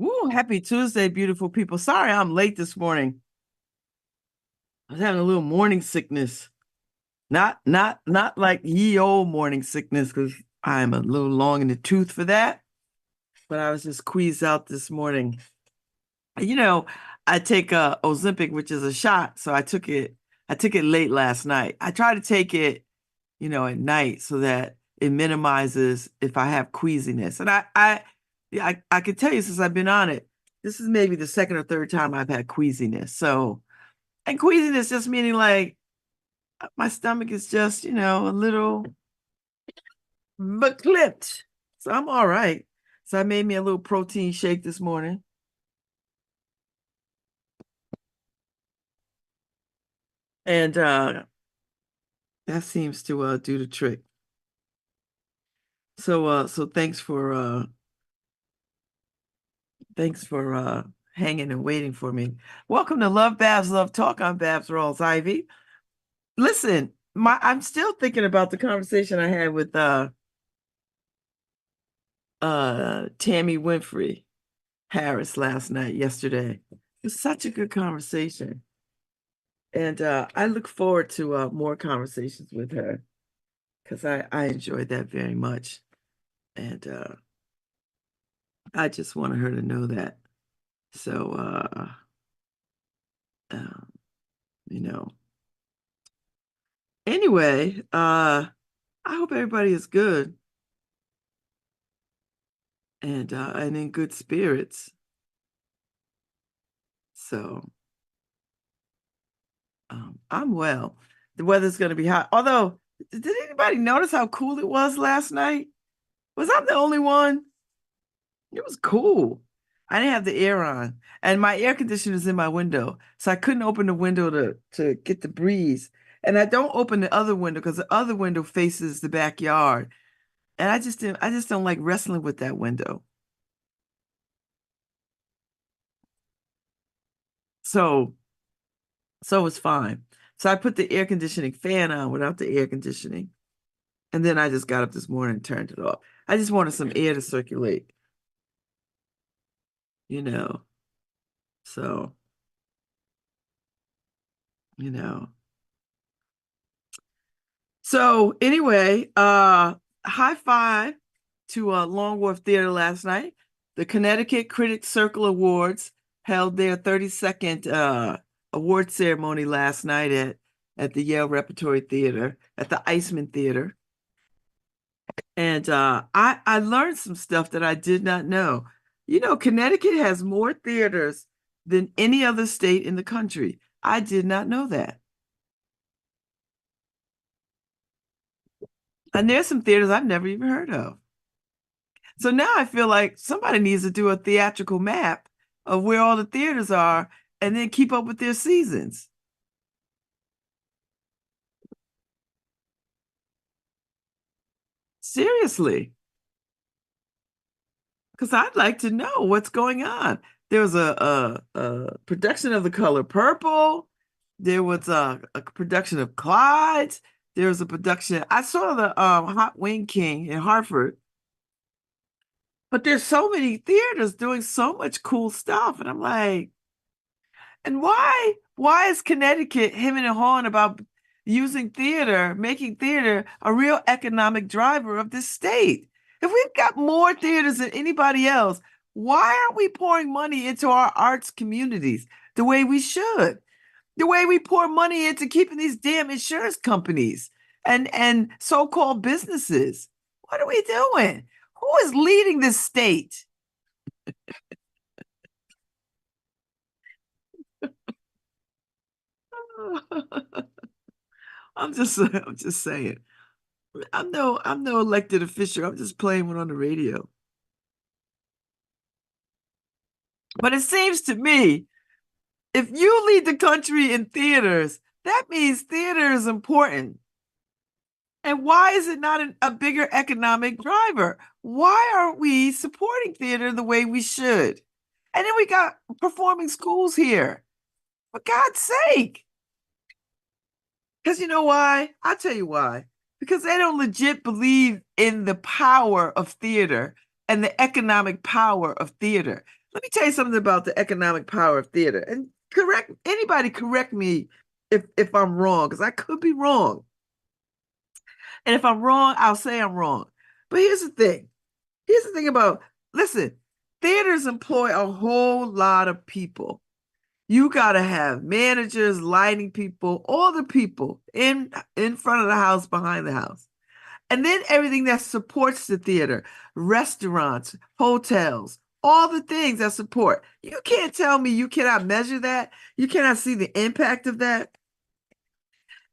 Ooh, happy Tuesday, beautiful people. Sorry I'm late this morning. I was having a little morning sickness. Not like ye old morning sickness, because I'm a little long in the tooth for that. But I was just queased out this morning. You know, I take Ozempic, which is a shot. So I took it late last night. I try to take it, at night so that it minimizes if I have queasiness. And yeah, I can tell you since I've been on it, this is maybe the second or third time I've had queasiness. So, and queasiness just meaning like my stomach is just, a little but clipped. So I'm all right. So I made me a little protein shake this morning. And that seems to do the trick. So thanks for hanging and waiting for me. Welcome to LoveBabz, Love Talk. I'm Babz Rawls-Ivy. Listen, I'm still thinking about the conversation I had with Tammy Winfrey Harris yesterday. It was such a good conversation. And I look forward to more conversations with her because I enjoyed that very much. And I just wanted her to know that. So, um, you know, anyway, I hope everybody is good and in good spirits. So, I'm well. The weather's going to be hot. Although, did anybody notice how cool it was last night? Was I the only one? It was cool. I didn't have the air on, and my air conditioner is in my window, so I couldn't open the window to get the breeze. And I don't open the other window because the other window faces the backyard, and I just don't like wrestling with that window. So so it's fine. So I put the air conditioning fan on without the air conditioning, and then I just got up this morning and turned it off. I just wanted some air to circulate, you know. So, you know. So anyway, high five to Long Wharf Theater last night. The Connecticut Critics Circle Awards held their 32nd award ceremony last night at the Yale Repertory Theater, at the Iceman Theater. And I learned some stuff that I did not know. Connecticut has more theaters than any other state in the country. I did not know that. And there's some theaters I've never even heard of. So now I feel like somebody needs to do a theatrical map of where all the theaters are and then keep up with their seasons. Seriously, because I'd like to know what's going on. There was a production of The Color Purple. There was a production of Clyde's. There was a production. I saw the Hot Wing King in Hartford, but there's so many theaters doing so much cool stuff, and I'm like, and why is Connecticut hemming and hawing about using theater, making theater a real economic driver of this state? If we've got more theaters than anybody else, why aren't we pouring money into our arts communities the way we should? The way we pour money into keeping these damn insurance companies and so-called businesses. What are we doing? Who is leading this state? I'm just saying. I'm no elected official. I'm just playing one on the radio. But it seems to me, if you lead the country in theaters, that means theater is important. And why is it not a bigger economic driver? Why aren't we supporting theater the way we should? And then we got performing schools here. For God's sake. Because you know why? I'll tell you why. Because they don't legit believe in the power of theater and the economic power of theater. Let me tell you something about the economic power of theater. And correct me if I'm wrong, because I could be wrong. And if I'm wrong, I'll say I'm wrong. But here's the thing. Here's the thing about, listen, theaters employ a whole lot of people. You got to have managers, lighting people, all the people in front of the house, behind the house. And then everything that supports the theater, restaurants, hotels, all the things that support. You can't tell me you cannot measure that. You cannot see the impact of that.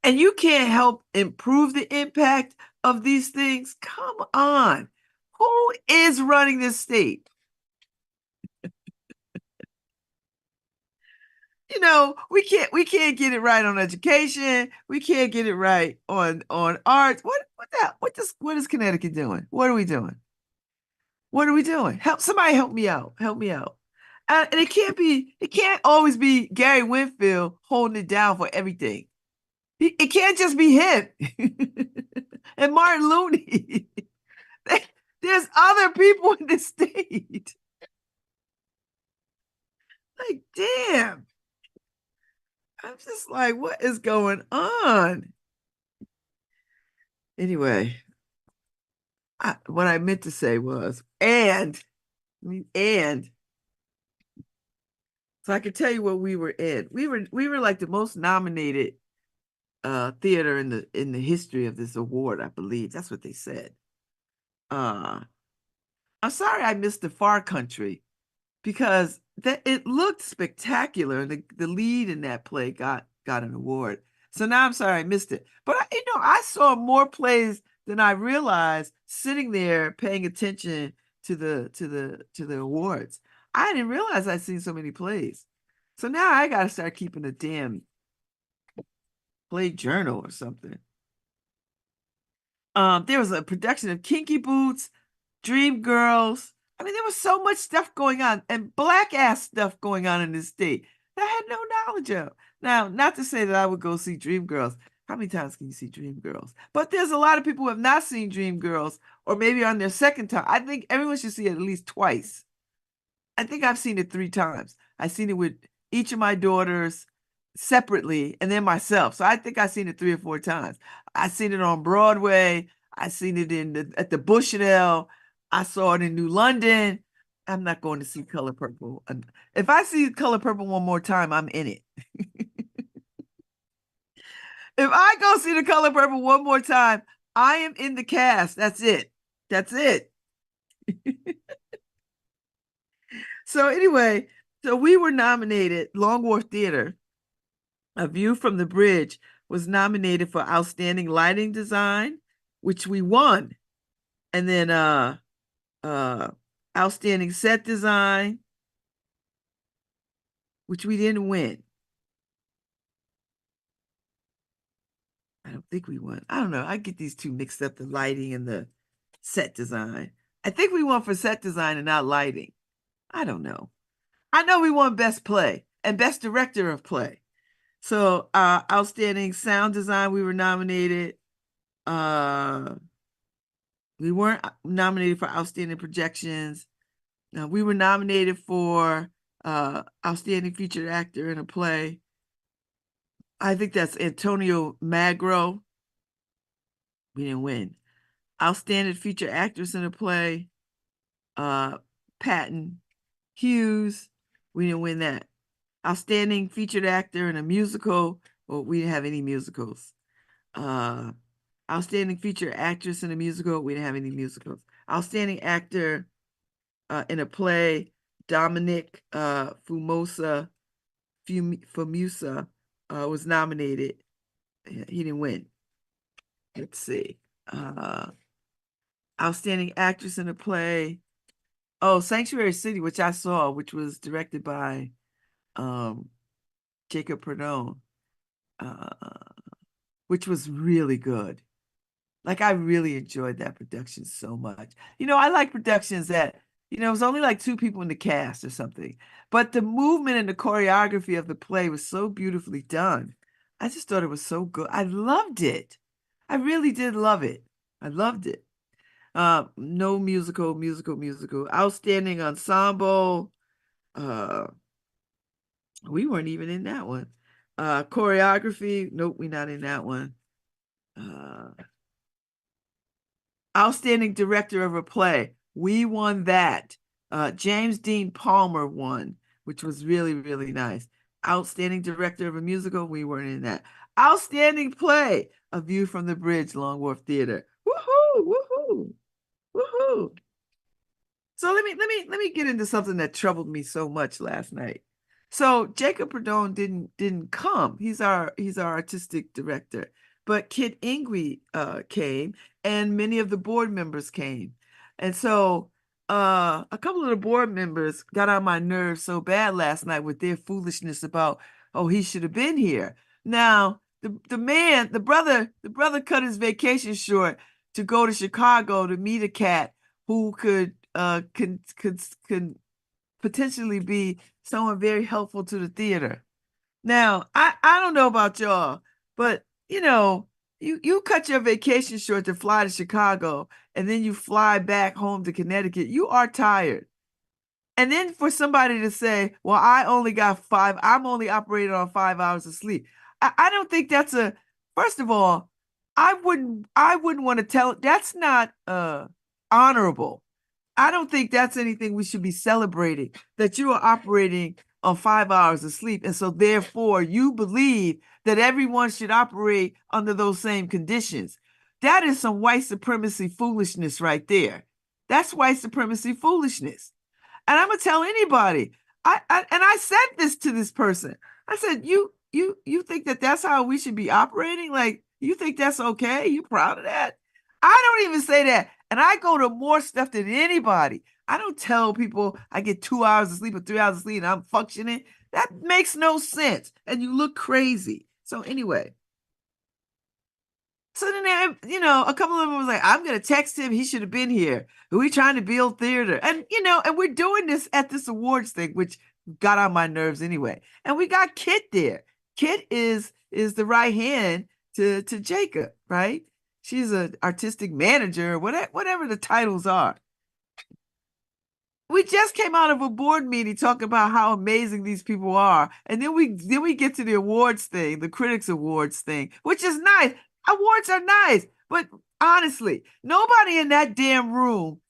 And you can't help improve the impact of these things. Come on. Who is running this state? We can't get it right on education. We can't get it right on arts. What is Connecticut doing? What are we doing? What are we doing? Somebody help me out. Help me out. And it can't always be Gary Winfield holding it down for everything. It can't just be him and Martin Looney. There's other people in the state. Like, damn. I'm just like, what is going on? Anyway, what I meant to say was, and so I can tell you what we were in. We were like the most nominated theater in the history of this award, I believe. That's what they said. Uh, I'm sorry I missed the Far Country because it looked spectacular, and the lead in that play got an award. So now I'm sorry I missed it. But I saw more plays than I realized sitting there paying attention to the awards. I didn't realize I'd seen so many plays. So now I got to start keeping a damn play journal or something. There was a production of Kinky Boots, Dream Girls. I mean, there was so much stuff going on and black ass stuff going on in this state that I had no knowledge of. Now, not to say that I would go see Dream Girls. How many times can you see Dream Girls? But there's a lot of people who have not seen Dream Girls, or maybe on their second time. I think everyone should see it at least twice. I think I've seen it 3 times. I've seen it with each of my daughters separately and then myself. So I think I've seen it 3 or 4 times. I've seen it on Broadway. I've seen it at the Bushnell. I saw it in New London. I'm not going to see Color Purple. And if I see Color Purple one more time, I'm in it. If I go see the Color Purple one more time, I am in the cast. That's it. That's it. So anyway, so we were nominated. Long Wharf Theater, A View from the Bridge, was nominated for Outstanding Lighting Design, which we won. And then Outstanding Set Design, which we didn't win. I don't think we won. I don't know. I get these two mixed up, the lighting and the set design. I think we won for set design and not lighting. I don't know. I know we won Best Play and Best Director of Play. So Outstanding Sound Design, we were nominated. We weren't nominated for Outstanding Projections. We were nominated for Outstanding Featured Actor in a Play. I think that's Antonio Magro. We didn't win. Outstanding Featured Actress in a Play, Patton Hughes. We didn't win that. Outstanding Featured Actor in a Musical. Well, we didn't have any musicals. Outstanding Featured Actress in a Musical. We didn't have any musicals. Outstanding Actor in a Play, Dominic Famusa was nominated. He didn't win. Let's see. Outstanding Actress in a Play. Oh, Sanctuary City, which I saw, which was directed by Jacob Perdone, which was really good. Like, I really enjoyed that production so much. I like productions that, it was only like 2 people in the cast or something, but the movement and the choreography of the play was so beautifully done. I just thought it was so good. I loved it. I really did love it. I loved it. No musical. Outstanding Ensemble. Uh, we weren't even in that one. Choreography, nope, we're not in that one. Uh, Outstanding director of a play, we won that. James Dean Palmer won, which was really, really nice. Outstanding director of a musical, we weren't in that. Outstanding play, A View from the Bridge, Long Wharf Theater. Woohoo! Woohoo! Woohoo! So let me get into something that troubled me so much last night. So Jacob Perdone didn't come. He's our artistic director. But Kit Ingwe came, and many of the board members came. And so a couple of the board members got on my nerves so bad last night with their foolishness about, oh, he should have been here. Now, the brother cut his vacation short to go to Chicago to meet a cat who could potentially be someone very helpful to the theater. Now, I don't know about y'all, but you cut your vacation short to fly to Chicago and then you fly back home to Connecticut. You are tired. And then for somebody to say, well, I'm only operating on 5 hours of sleep. I don't think first of all, I wouldn't want to tell, that's not honorable. I don't think that's anything we should be celebrating, that you are operating on 5 hours of sleep. And so therefore you believe that everyone should operate under those same conditions. That is some white supremacy foolishness right there. That's white supremacy foolishness. And I'm gonna tell anybody. I said this to this person. I said, you think that that's how we should be operating? Like, you think that's okay? You proud of that? I don't even say that. And I go to more stuff than anybody. I don't tell people I get 2 hours of sleep or 3 hours of sleep and I'm functioning. That makes no sense. And you look crazy. So anyway, so then, a couple of them was like, I'm going to text him. He should have been here. We trying to build theater. And we're doing this at this awards thing, which got on my nerves anyway. And we got Kit there. Kit is the right hand to Jacob, right? She's an artistic manager, whatever the titles are. We just came out of a board meeting talking about how amazing these people are. And then we get to the awards thing, the critics awards thing, which is nice. Awards are nice, but honestly, nobody in that damn room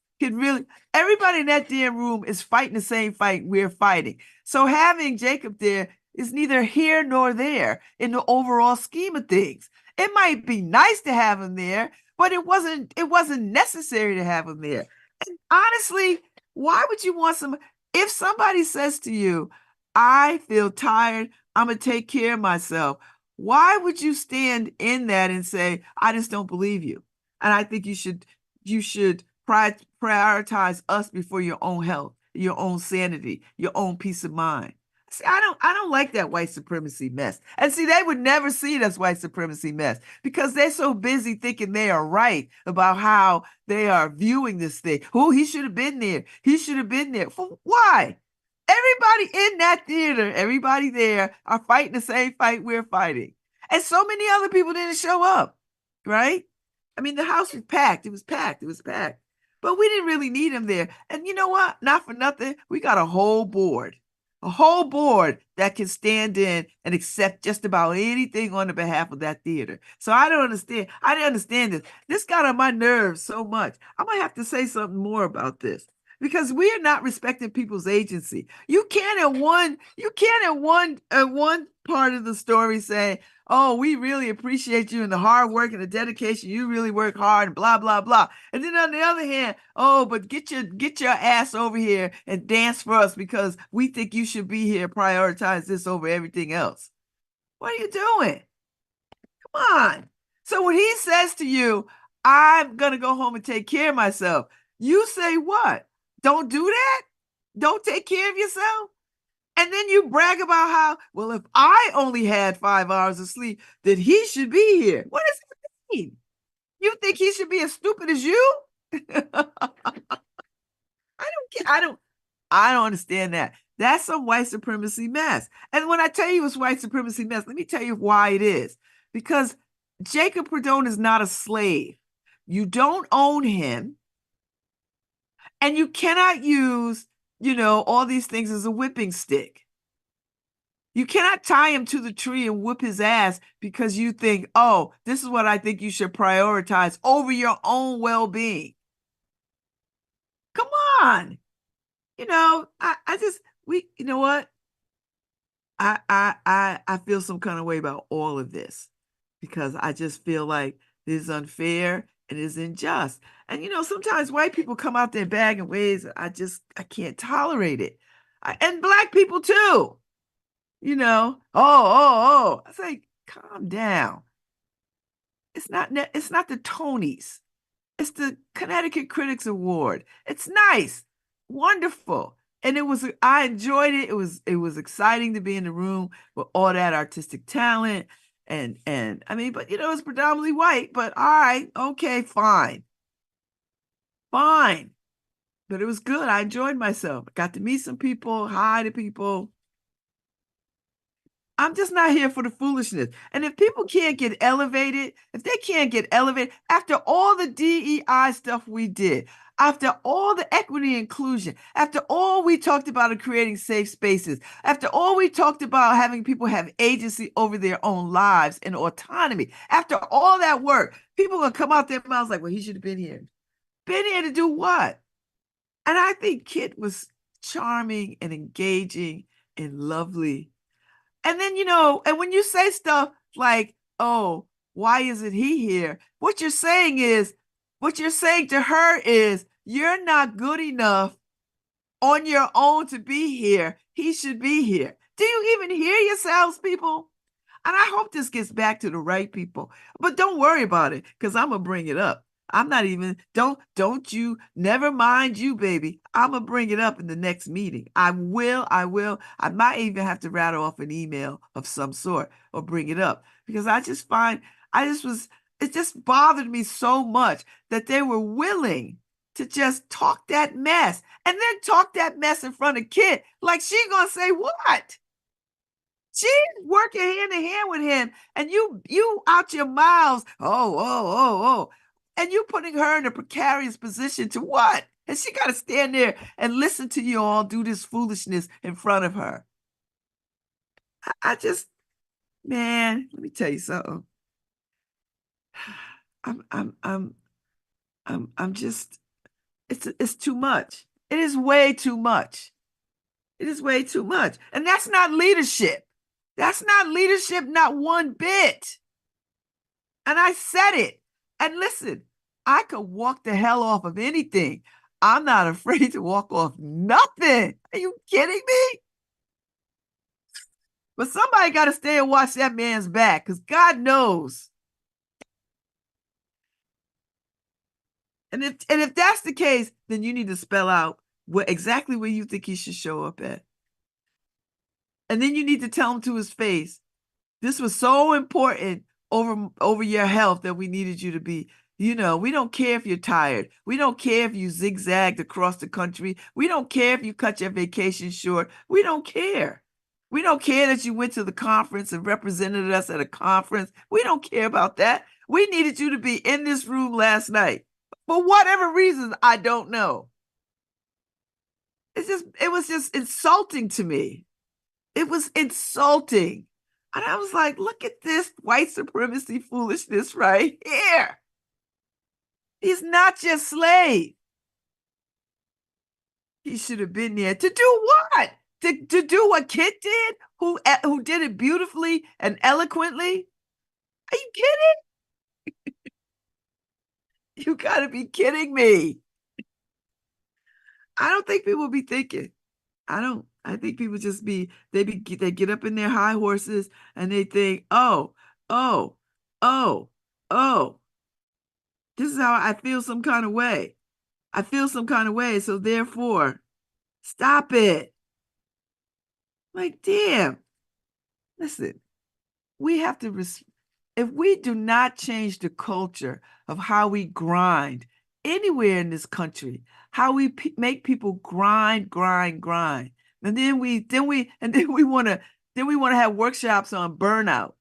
everybody in that damn room is fighting the same fight we're fighting. So having Jacob there is neither here nor there in the overall scheme of things. It might be nice to have him there, but it wasn't necessary to have him there. And honestly, why would you want if somebody says to you, I feel tired, I'm gonna take care of myself, why would you stand in that and say, I just don't believe you? And I think you should prioritize us before your own health, your own sanity, your own peace of mind. See, I don't like that white supremacy mess. And see, they would never see it as white supremacy mess because they're so busy thinking they are right about how they are viewing this thing. Oh, he should have been there. He should have been there. For why? Everybody in that theater, everybody there are fighting the same fight we're fighting. And so many other people didn't show up, right? I mean, the house was packed. It was packed. It was packed. But we didn't really need him there. And you know what? Not for nothing. We got a whole board that can stand in and accept just about anything on the behalf of that theater. So I don't understand. I didn't understand this. This got on my nerves so much. I might have to say something more about this because we are not respecting people's agency. You can't at one part of the story say, oh, we really appreciate you and the hard work and the dedication. You really work hard and blah, blah, blah. And then on the other hand, oh, but get your ass over here and dance for us because we think you should be here, prioritize this over everything else. What are you doing? Come on. So when he says to you, I'm going to go home and take care of myself, you say what? Don't do that? Don't take care of yourself? And then you brag about how, well, if I only had 5 hours of sleep, then he should be here. What does that mean? You think he should be as stupid as you? I don't understand that. That's some white supremacy mess. And when I tell you it's white supremacy mess, let me tell you why it is. Because Jacob Perdone is not a slave. You don't own him, and you cannot use all these things as a whipping stick. You cannot tie him to the tree and whip his ass because you think, oh, this is what I think you should prioritize over your own well-being. Come on. I just you know what? I feel some kind of way about all of this because I just feel like it is unfair and it is unjust. And sometimes white people come out their bag in ways that I can't tolerate it. And black people too. Oh. I say, calm down. It's not the Tonys. It's the Connecticut Critics Award. It's nice, wonderful. And I enjoyed it. It was exciting to be in the room with all that artistic talent. And I mean, but it's predominantly white, but all right, okay, fine. Fine. But it was good. I enjoyed myself. I got to meet some people, hi to people. I'm just not here for the foolishness. And if people can't get elevated, if they can't get elevated after all the DEI stuff we did, after all the equity and inclusion, after all we talked about in creating safe spaces, after all we talked about having people have agency over their own lives and autonomy, after all that work, people are going to come out their mouths like, well, he should have been here. Been here to do what? And I think Kit was charming and engaging and lovely. And then, and when you say stuff like, oh, why isn't he here? What you're saying to her is, you're not good enough on your own to be here. He should be here. Do you even hear yourselves, people? And I hope this gets back to the right people. But don't worry about it, because I'm going to bring it up. I'm not even, don't you, never mind you, baby. I'm going to bring it up in the next meeting. I will. I might even have to rattle off an email of some sort or bring it up because it just bothered me so much that they were willing to just talk that mess and then talk that mess in front of Kit. Like she going to say what? She's working hand in hand with him, and you out your mouths, oh, and you putting her in a precarious position to what? And she got to stand there and listen to you all do this foolishness in front of her. I just, man, let me tell you something. I'm just, it's too much. It is way too much. It is way too much, and that's not leadership. That's not leadership, not one bit. And I said it. And listen, I could walk the hell off of anything. I'm not afraid to walk off nothing. Are you kidding me? But somebody got to stay and watch that man's back because God knows. And if that's the case, then you need to spell out exactly where you think he should show up at. And then you need to tell him to his face, this was so important over your health that we needed you to be. We don't care if you're tired. We don't care if you zigzagged across the country. We don't care if you cut your vacation short. We don't care. We don't care that you went to the conference and represented us at a conference. We don't care about that. We needed you to be in this room last night. For whatever reasons, I don't know. It was just insulting to me. It was insulting. And I was like, look at this white supremacy foolishness right here. He's not your slave. He should have been there to do what? To do what Kit did, who did it beautifully and eloquently? Are you kidding? You got to be kidding me. I don't think people be thinking. I don't. I think people just they get up in their high horses and they think, oh, oh, oh, oh, this is how I feel some kind of way. I feel some kind of way, so therefore, stop it. Like, damn. Listen, we have to, if we do not change the culture of how we grind anywhere in this country, how we make people grind, and then we want to have workshops on burnout.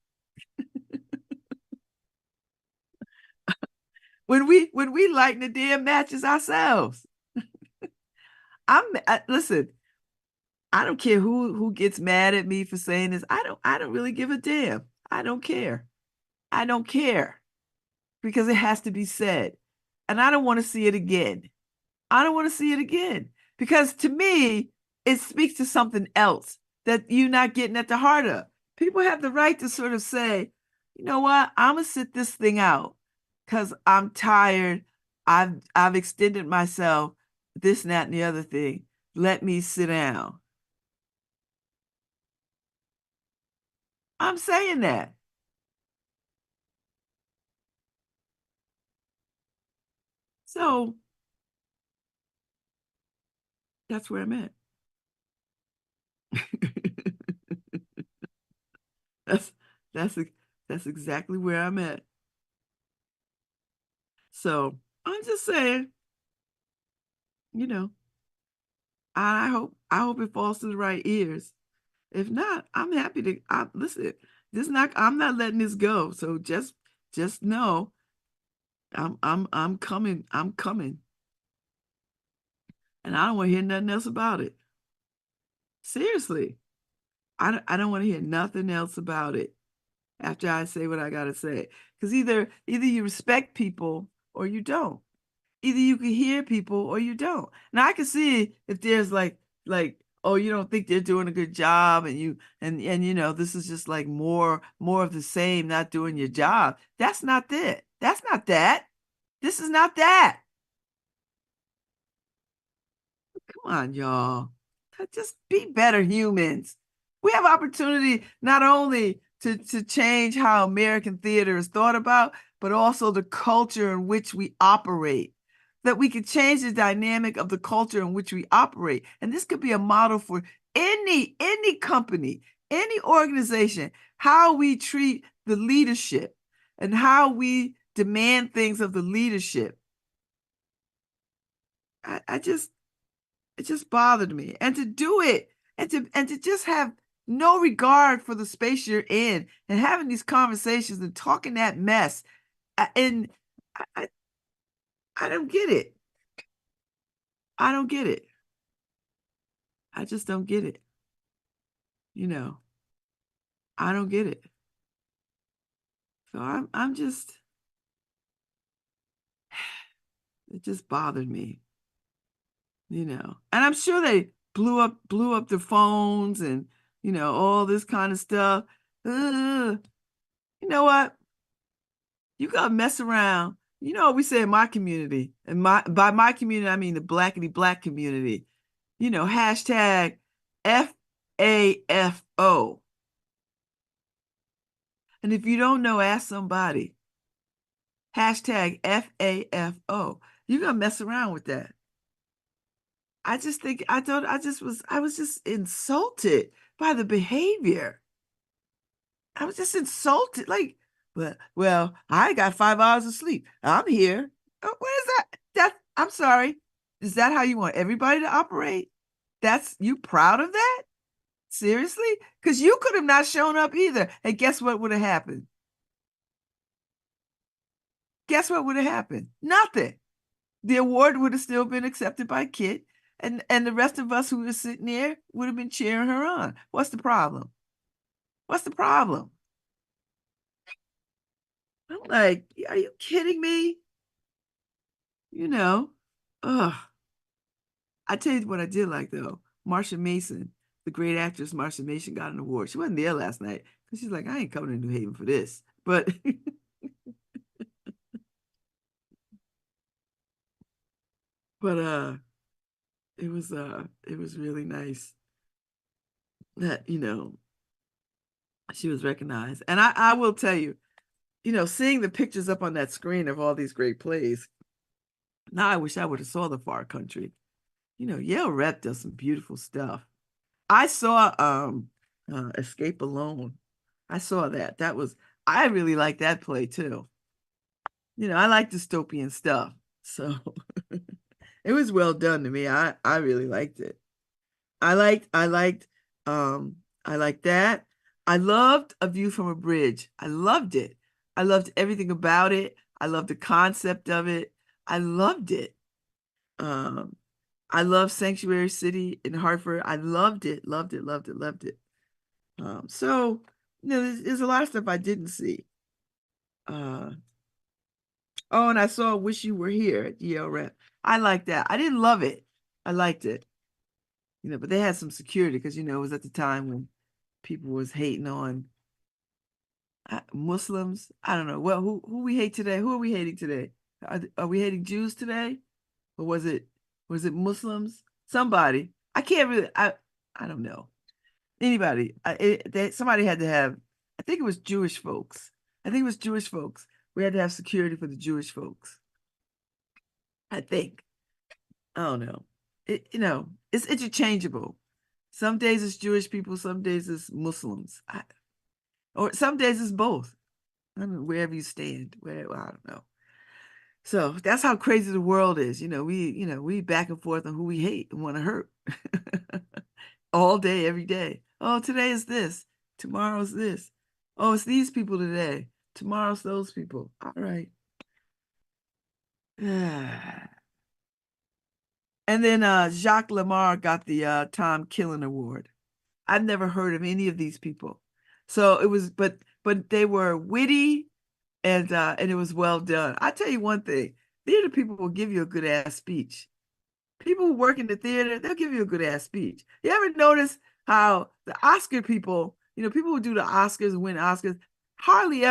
when we lighten the damn matches ourselves. Listen, I don't care who gets mad at me for saying this. I don't really give a damn. I don't care. I don't care because it has to be said. And I don't want to see it again. I don't want to see it again because to me, it speaks to something else that you're not getting at the heart of. People have the right to sort of say, you know what, I'm gonna sit this thing out because I'm tired. I've extended myself, this, and that, and the other thing. Let me sit down. I'm saying that. So that's where I'm at. That's that's that's exactly where I'm at. So I'm just saying, you know, I hope it falls to the right ears. If not, I'm happy to listen. I'm not letting this go. So just know I'm coming. I'm coming. And I don't want to hear nothing else about it. Seriously. I don't want to hear nothing else about it after I say what I gotta say. Because either you respect people or you don't. Either you can hear people or you don't. Now I can see if there's like oh, you don't think they're doing a good job and this is just like more of the same, not doing your job. That's not it. That's not that. This is not that. Come on, y'all. Just be better humans. We have opportunity not only to change how American theater is thought about, but also the culture in which we operate. That we could change the dynamic of the culture in which we operate. And this could be a model for any company, any organization, how we treat the leadership and how we demand things of the leadership. I just it just bothered me. And to do it and to just have no regard for the space you're in and having these conversations and talking that mess. And I, I don't get it. I don't get it. I just don't get it. You know, I don't get it. So I'm just it just bothered me. And I'm sure they blew up the phones and all this kind of stuff. Ugh. You know what? You gotta mess around. You know what we say in my community, and by my community I mean the blackity black community. Hashtag FAFO. And if you don't know, ask somebody. Hashtag FAFO. You're gonna mess around with that. I just think I was just insulted by the behavior. I was just insulted. Like, well, I got 5 hours of sleep. I'm here. What is that? I'm sorry. Is that how you want everybody to operate? That's you proud of that? Seriously? Because you could have not shown up either. And guess what would have happened? Guess what would have happened? Nothing. The award would have still been accepted by Kit, and the rest of us who were sitting there would have been cheering her on. What's the problem? What's the problem? I'm like, are you kidding me? You know, ugh. I tell you what I did like though. Marsha Mason, the great actress Marsha Mason, got an award. She wasn't there last night because she's like, I ain't coming to New Haven for this. But but it was really nice that she was recognized. And I will tell you, seeing the pictures up on that screen of all these great plays. Now I wish I would have saw the Far Country. Yale Rep does some beautiful stuff. I saw Escape Alone. I saw that. I really like that play too. I like dystopian stuff. So it was well done to me. I really liked it. I liked that. I loved A View from a Bridge. I loved it. I loved everything about it. I loved the concept of it. I loved it. Um, I love Sanctuary City in Hartford. I loved it, loved it, loved it, loved it. So, there's a lot of stuff I didn't see. Uh, oh, and I saw Wish You Were Here at Yale Rep. I liked that. I didn't love it. I liked it, but they had some security because, it was at the time when people was hating on Muslims. I don't know. Well, who we hate today? Who are we hating today? Are we hating Jews today? Or was it Muslims? Somebody. I can't really I don't know. Anybody. Somebody had to have, I think it was Jewish folks. I think it was Jewish folks. We had to have security for the Jewish folks. I think. I don't know. It's interchangeable. Some days it's Jewish people, some days it's Muslims. Or some days it's both. I don't know, wherever you stand. I don't know. So that's how crazy the world is. We back and forth on who we hate and want to hurt all day, every day. Oh, today is this. Tomorrow's this. Oh, it's these people today. Tomorrow's those people. All right. And then Jacques Lamar got the Tom Killen Award. I've never heard of any of these people. So it was, but they were witty and it was well done. I tell you one thing, theater people will give you a good ass speech. People who work in the theater, they'll give you a good ass speech. You ever notice how the Oscar people, people who do the Oscars and win Oscars, hardly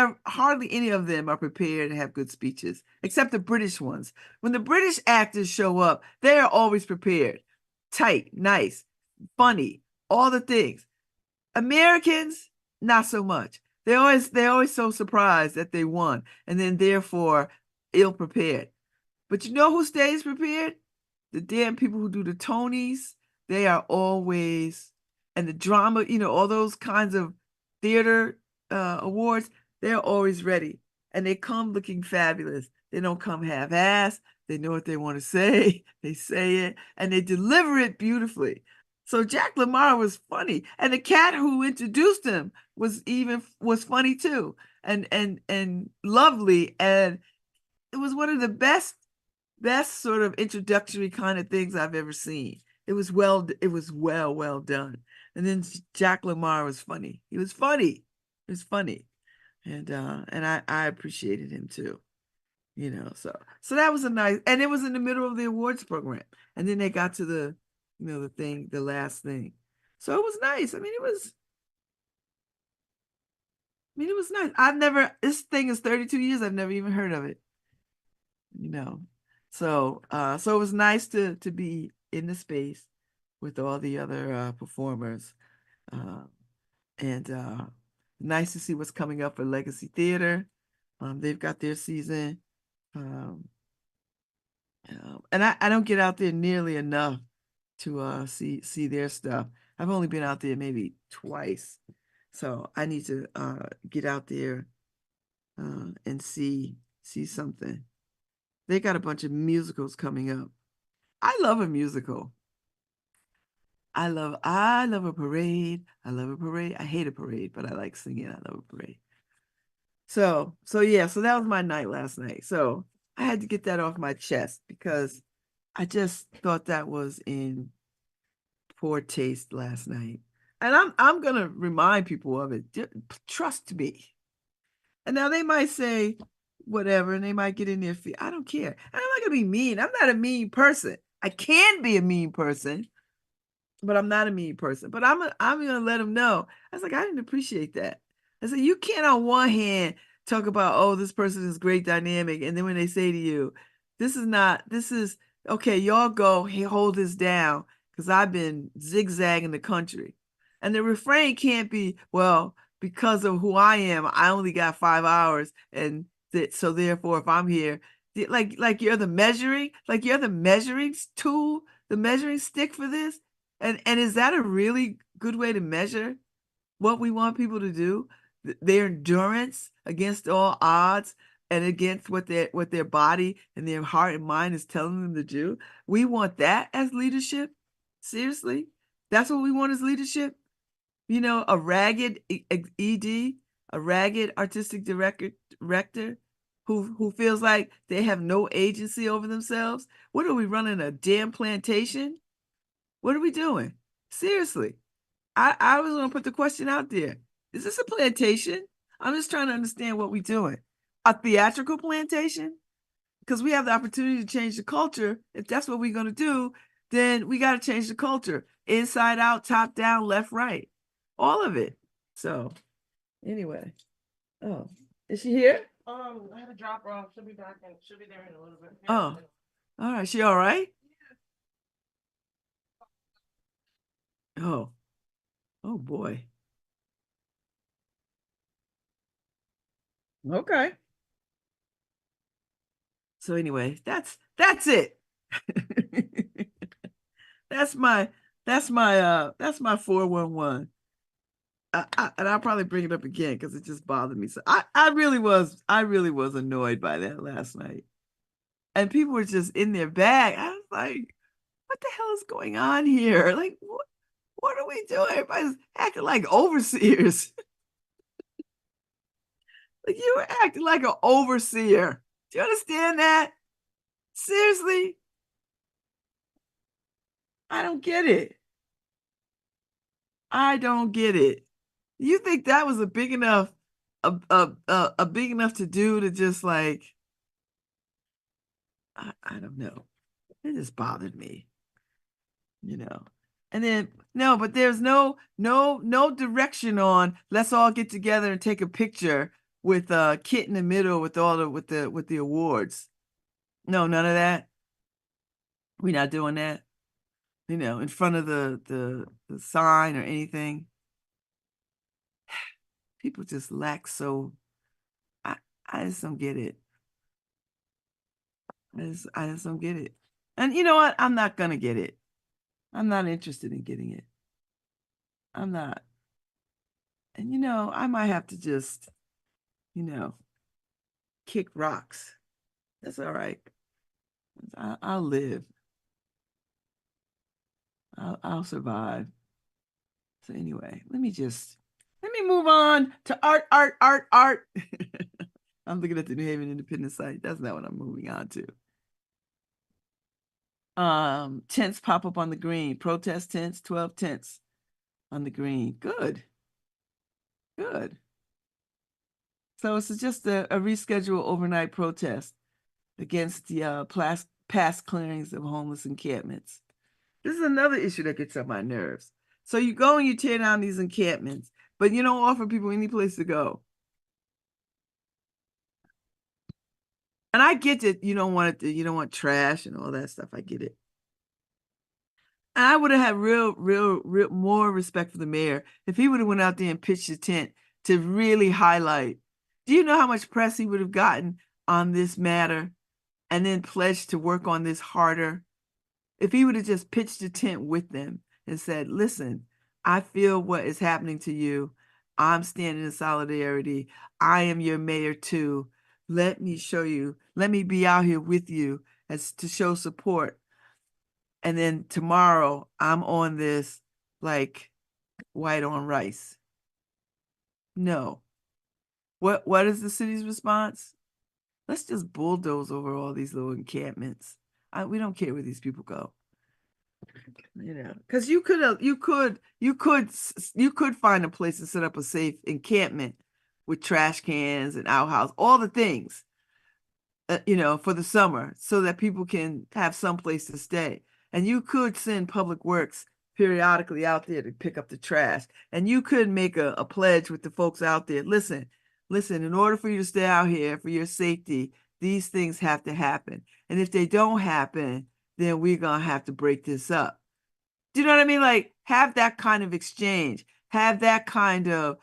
any of them are prepared to have good speeches, except the British ones. When the British actors show up, they are always prepared, tight, nice, funny, all the things. Americans, not so much. They're always so surprised that they won, and then therefore ill prepared. But you know who stays prepared? The damn people who do the Tonys. They are always, and the drama, all those kinds of theater awards, they're always ready. And they come looking fabulous. They don't come half-assed. They know what they want to say. They say it, and they deliver it beautifully. So Jack Lamar was funny, and the cat who introduced him was funny too, and lovely, and it was one of the best sort of introductory kind of things I've ever seen. It was well done. And then Jack Lamar was funny. He was funny. It was funny, and I appreciated him too. So that was a nice, and it was in the middle of the awards program, and then they got to the last thing. So it was nice. It was nice. This thing is 32 years. I've never even heard of it. So it was nice to be in the space with all the other performers, and nice to see what's coming up for Legacy Theater. They've got their season, and I don't get out there nearly enough to see their stuff. I've only been out there maybe twice, so I need to get out there and see something. They got a bunch of musicals coming up. I love a musical. I love a parade. I love a parade. I hate a parade, but I like singing. I love a parade. So yeah, so that was my night last night. So I had to get that off my chest because I just thought that was in poor taste last night. And I'm gonna remind people of it. Trust me. And now they might say whatever, and they might get in their feet. I don't care. I'm not gonna be mean. I'm not a mean person. I can be a mean person, but I'm not a mean person. But I'm gonna let them know. I was like, I didn't appreciate that. I said, you can't on one hand talk about, oh, this person is great dynamic, and then when they say to you, this is okay, y'all go, hey, hold this down, because I've been zigzagging the country. And the refrain can't be, well, because of who I am, I only got 5 hours, and so therefore, if I'm here, like you're the measuring tool, the measuring stick for this. And is that a really good way to measure what we want people to do? Their endurance against all odds and against what their body and their heart and mind is telling them to do. We want that as leadership? Seriously? That's what we want as leadership? A ragged ED, a ragged artistic director who feels like they have no agency over themselves? What are we running, a damn plantation? What are we doing? Seriously. I was going to put the question out there. Is this a plantation? I'm just trying to understand what we're doing. A theatrical plantation? Because we have the opportunity to change the culture. If that's what we're going to do, then we got to change the culture. Inside out, top down, left, right. All of it. So anyway. Oh, is she here? I had to drop her off. She'll be back and she'll be there in a little bit. Oh, all right. She all right? Oh, oh boy. Okay. So anyway, that's it. That's my that's my 411. And I'll probably bring it up again because it just bothered me. So I really was annoyed by that last night. And people were just in their bag. I was like, what the hell is going on here? Like, what are we doing? Everybody's acting like overseers. Like, you were acting like an overseer. Do you understand that? Seriously? I don't get it. I don't get it. You think that was a big enough a big enough to do, to just like, I don't know. It just bothered me, you know. And then no, but there's no direction on, let's all get together and take a picture with Kit in the middle with all the with the awards. No, none of that. We're not doing that, in front of the sign or anything. People just lack so I I just don't get it. I just don't get it. And you know what? I'm not gonna get it. I'm not interested in getting it. I'm not. And I might have to just, you know, kick rocks. That's all right. I'll live. I'll survive. So anyway, let me move on to art. I'm looking at the New Haven Independent site. That's not what I'm moving on to. Tents pop up on the green. Protest tents, 12 tents on the green. Good. So it's just a rescheduled overnight protest against the past clearings of homeless encampments. This is another issue that gets on my nerves. So you go and you tear down these encampments, but you don't offer people any place to go. And I get that you don't want trash and all that stuff. I get it. And I would have had real more respect for the mayor if he would have went out there and pitched a tent to really highlight. Do you know how much press he would have gotten on this matter, and then pledged to work on this harder? If he would have just pitched a tent with them and said, listen, I feel what is happening to you. I'm standing in solidarity. I am your mayor too. Let me show you. Let me be out here with you as to show support. And then tomorrow I'm on this like white on rice. No. What is the city's response? Let's just bulldoze over all these little encampments. We don't care where these people go. Because you could find a place to set up a safe encampment with trash cans and outhouse, all the things, for the summer, so that people can have some place to stay. And you could send Public Works periodically out there to pick up the trash. And you could make a pledge with the folks out there. Listen, in order for you to stay out here for your safety, these things have to happen. And if they don't happen, then we're going to have to break this up. Do you know what I mean? Like, have that kind of exchange, have that kind of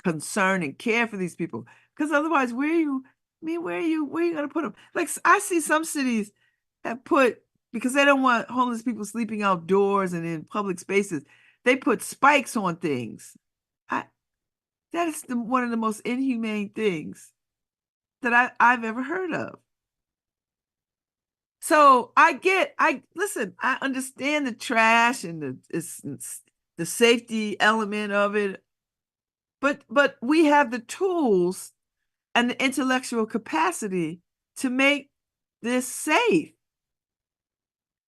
concern and care for these people. Because otherwise, where are you going to put them? Like, I see some cities have put, because they don't want homeless people sleeping outdoors and in public spaces, they put spikes on things. That is one of the most inhumane things that I've ever heard of. So listen, I understand the trash and the safety element of it, but we have the tools and the intellectual capacity to make this safe,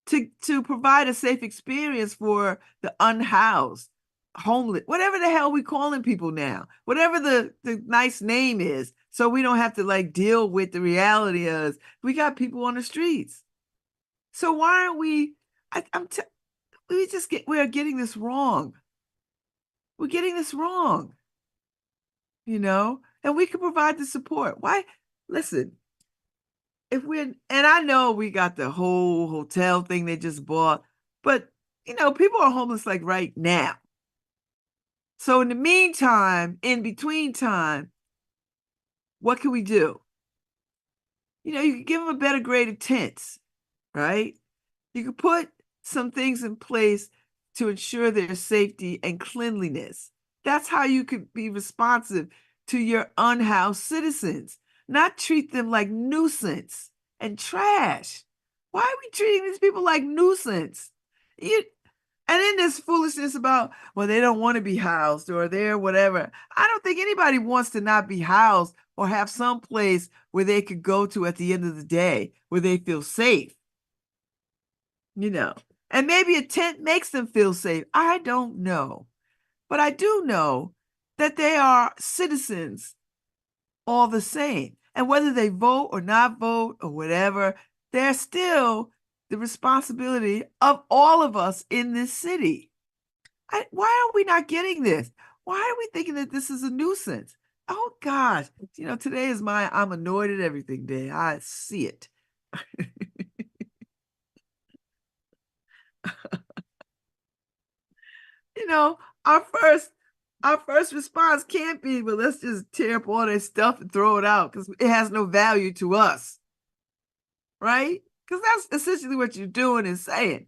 to provide a safe experience for the unhoused, homeless, whatever the hell we calling people now, whatever the nice name is, so we don't have to like deal with the reality of we got people on the streets. So why aren't we? I'm we are getting this wrong. We're getting this wrong, and we can provide the support. Why? Listen, if we're, and I know we got the whole hotel thing they just bought, but people are homeless like right now. So in the meantime, in between time, what can we do? You can give them a better grade of tents, right? You could put some things in place to ensure their safety and cleanliness. That's how you could be responsive to your unhoused citizens, not treat them like nuisance and trash. Why are we treating these people like nuisance? You, and then this foolishness about, well, they don't want to be housed or they're whatever. I don't think anybody wants to not be housed or have some place where they could go to at the end of the day where they feel safe, you know. And maybe a tent makes them feel safe. I don't know. But I do know that they are citizens all the same. And whether they vote or not vote or whatever, they're still the responsibility of all of us in this city. Why are we not getting this? Why are we thinking that this is a nuisance? Oh gosh, today is my I'm annoyed at everything day. I see it. you know, our first response can't be, well, let's just tear up all that stuff and throw it out because it has no value to us, right? Because that's essentially what you're doing and saying.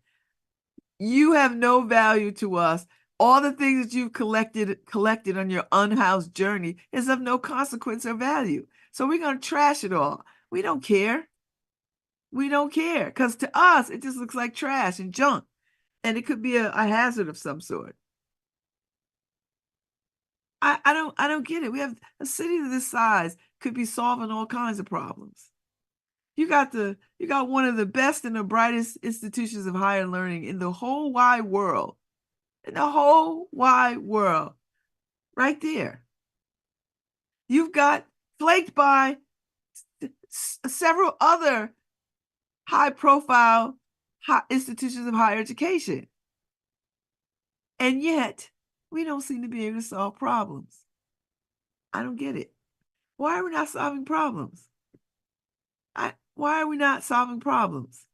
You have no value to us. All the things that you've collected on your unhoused journey is of no consequence or value. So we're going to trash it all. We don't care. We don't care because to us, it just looks like trash and junk. And it could be a hazard of some sort. I don't get it. We have a city of this size could be solving all kinds of problems. You got one of the best and the brightest institutions of higher learning in the whole wide world. In the whole wide world, right there. You've got flanked by several other high profile institutions of higher education. And yet, we don't seem to be able to solve problems. I don't get it. Why are we not solving problems? Why are we not solving problems?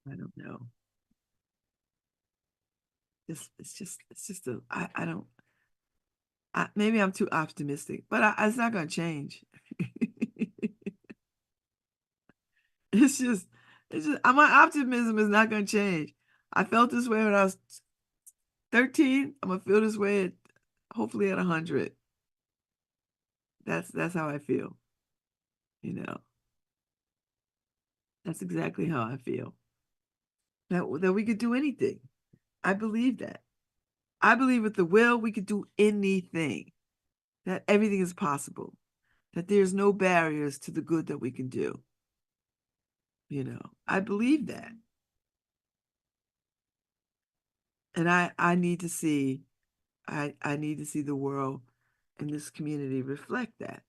I don't know. I don't, maybe I'm too optimistic, but it's not going to change. It's just, my optimism is not going to change. I felt this way when I was 13. I'm going to feel this way hopefully at 100. That's how I feel. That's exactly how I feel. That we could do anything. I believe that. I believe with the will, we could do anything. That everything is possible. That there's no barriers to the good that we can do. I believe that. And I need to see, I need to see the world and this community reflect that.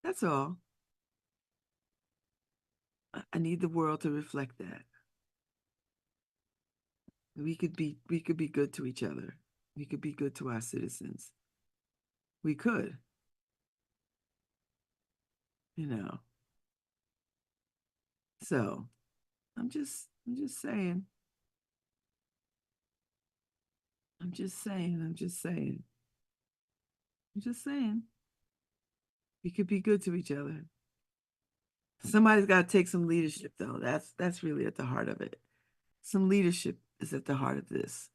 That's all. I need the world to reflect that. We could be good to each other. We could be good to our citizens. We could, you know. So I'm just saying. I'm just saying. I'm just saying. I'm just saying. We could be good to each other. Somebody's got to take some leadership, though. That's really at the heart of it. Some leadership is at the heart of this.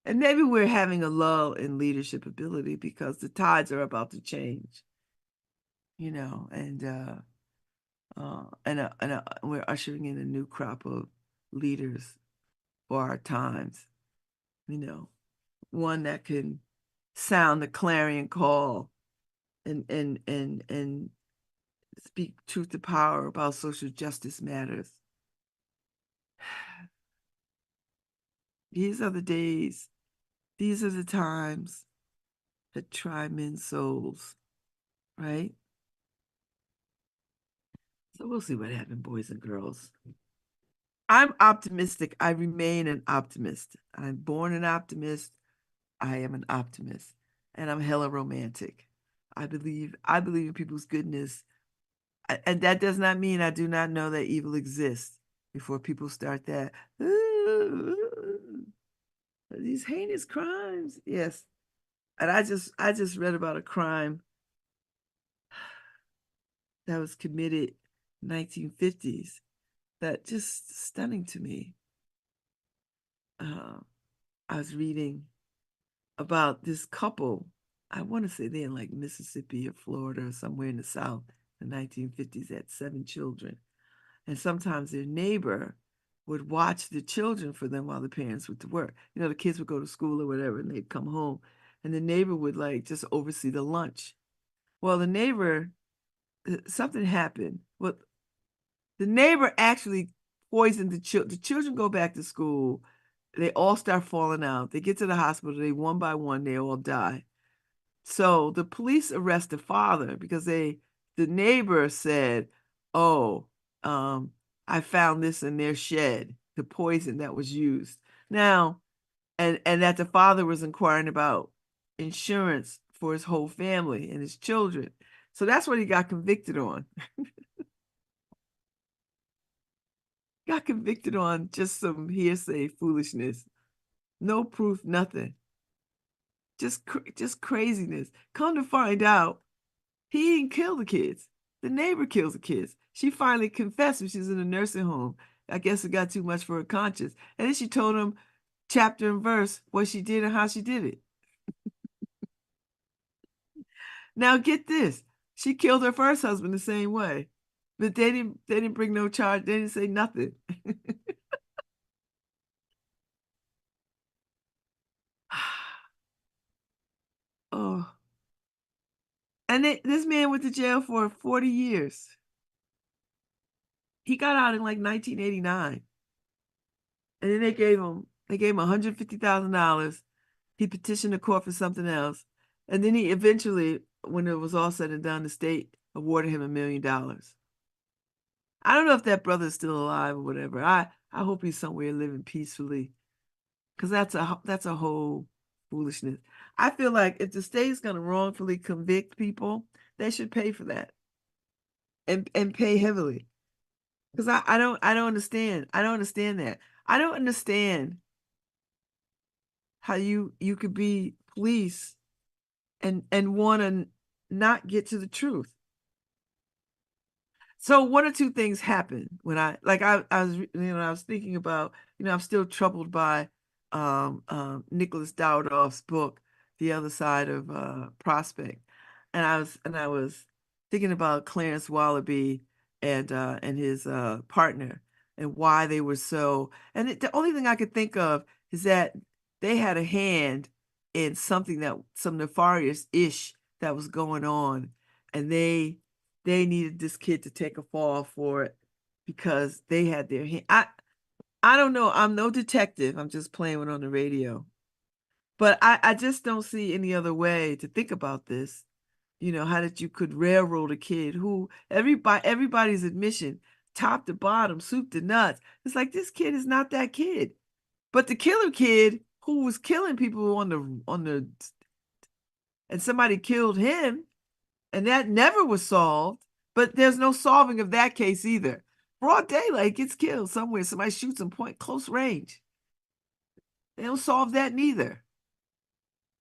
And maybe we're having a lull in leadership ability because the tides are about to change, and we're ushering in a new crop of leaders for our times, you know, one that can sound the clarion call and speak truth to power about social justice matters. These are the days, these are the times that try men's souls, right? So we'll see what happens, boys and girls. I'm optimistic. I remain an optimist. I'm born an optimist. I am an optimist. And I'm hella romantic. I believe in people's goodness. And that does not mean I do not know that evil exists before people start that. These heinous crimes. Yes. And I just read about a crime that was committed 1950s that just stunning to me. Uh, I was reading about this couple. I want to say they're in like Mississippi or Florida or somewhere in the South in the 1950s, had 7 children. And sometimes their neighbor would watch the children for them while the parents went to work. You know, the kids would go to school or whatever, and they'd come home, and the neighbor would like just oversee the lunch. Well, the neighbor, something happened. Well, the neighbor actually poisoned the children. The children go back to school. They all start falling out. They get to the hospital. They one by one, they all die. So the police arrest the father because the neighbor said, "Oh, I found this in their shed, the poison that was used." Now, and that the father was inquiring about insurance for his whole family and his children. So that's what he got convicted on. Got convicted on just some hearsay foolishness. No proof, nothing. Just craziness. Come to find out, he didn't kill the kids. The neighbor kills the kids. She finally confessed when she was in a nursing home. I guess it got too much for her conscience. And then she told him chapter and verse what she did and how she did it. Now get this. She killed her first husband the same way. But they didn't bring no charge. They didn't say nothing. Oh. And this man went to jail for 40 years. He got out in like 1989. And then they gave him $150,000. He petitioned the court for something else. And then he eventually, when it was all said and done, the state awarded him $1 million. I don't know if that brother is still alive or whatever. I hope he's somewhere living peacefully, because that's a whole foolishness. I feel like if the state's gonna wrongfully convict people, they should pay for that and pay heavily. Because I don't understand. I don't understand that. I don't understand how you could be police and want to not get to the truth. So one or two things happened when I was I was thinking about, I'm still troubled by Nicholas Dowdall's book, The Other Side of Prospect. And I was thinking about Clarence Wallaby and his partner, and why they were so, and the only thing I could think of is that they had a hand in something, that some nefarious ish that was going on, and they needed this kid to take a fall for it because they had their hand. I don't know. I'm no detective. I'm just playing one on the radio. But I just don't see any other way to think about this. How that you could railroad a kid who everybody's admission, top to bottom, soup to nuts. It's like, this kid is not that kid. But the killer kid who was killing people and somebody killed him, and that never was solved. But there's no solving of that case either. Broad daylight, gets killed somewhere. Somebody shoots him point close range. They don't solve that neither.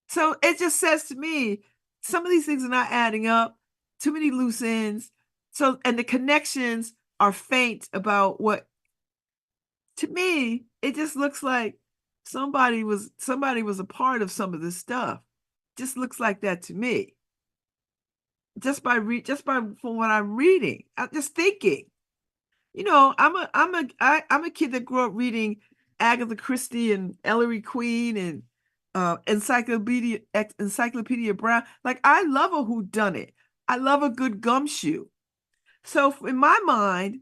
So it just says to me, some of these things are not adding up. Too many loose ends. So, and the connections are faint about what, to me, it just looks like somebody was a part of some of this stuff. Just looks like that to me. Just by from what I'm reading. I'm just thinking. I'm a kid that grew up reading Agatha Christie and Ellery Queen and Encyclopedia Brown. Like I love a whodunit. I love a good gumshoe. So in my mind,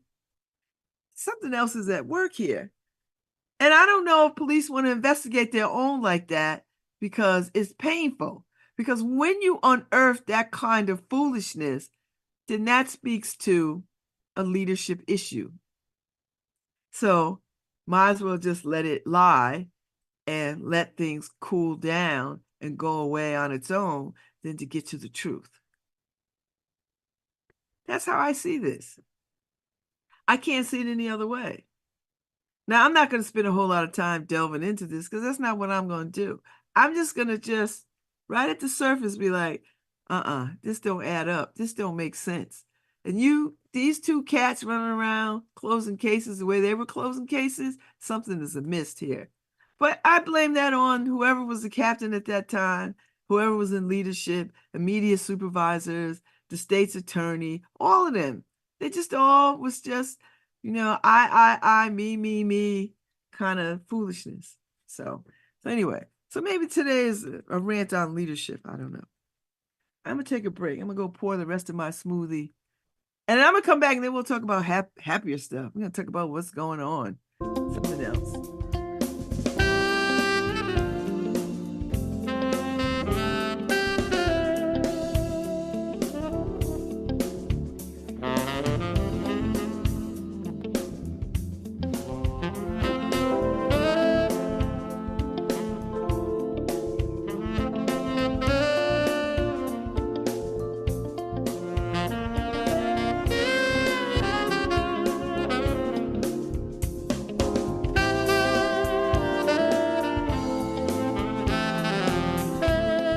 something else is at work here. And I don't know if police want to investigate their own like that because it's painful. Because when you unearth that kind of foolishness, then that speaks to a leadership issue. So might as well just let it lie and let things cool down and go away on its own than to get to the truth. That's how I see this. I can't see it any other way. Now, I'm not going to spend a whole lot of time delving into this because that's not what I'm going to do. I'm just going to just right at the surface be like, this don't add up. This don't make sense. And these two cats running around closing cases the way they were closing cases, something is amiss here. But I blame that on whoever was the captain at that time, whoever was in leadership, the media supervisors, the state's attorney, all of them. They just all was just me kind of foolishness. So anyway, so maybe today is a rant on leadership. I don't know. I'm gonna take a break. I'm gonna go pour the rest of my smoothie, and then I'm gonna come back and then we'll talk about happier stuff. We're gonna talk about what's going on, something else.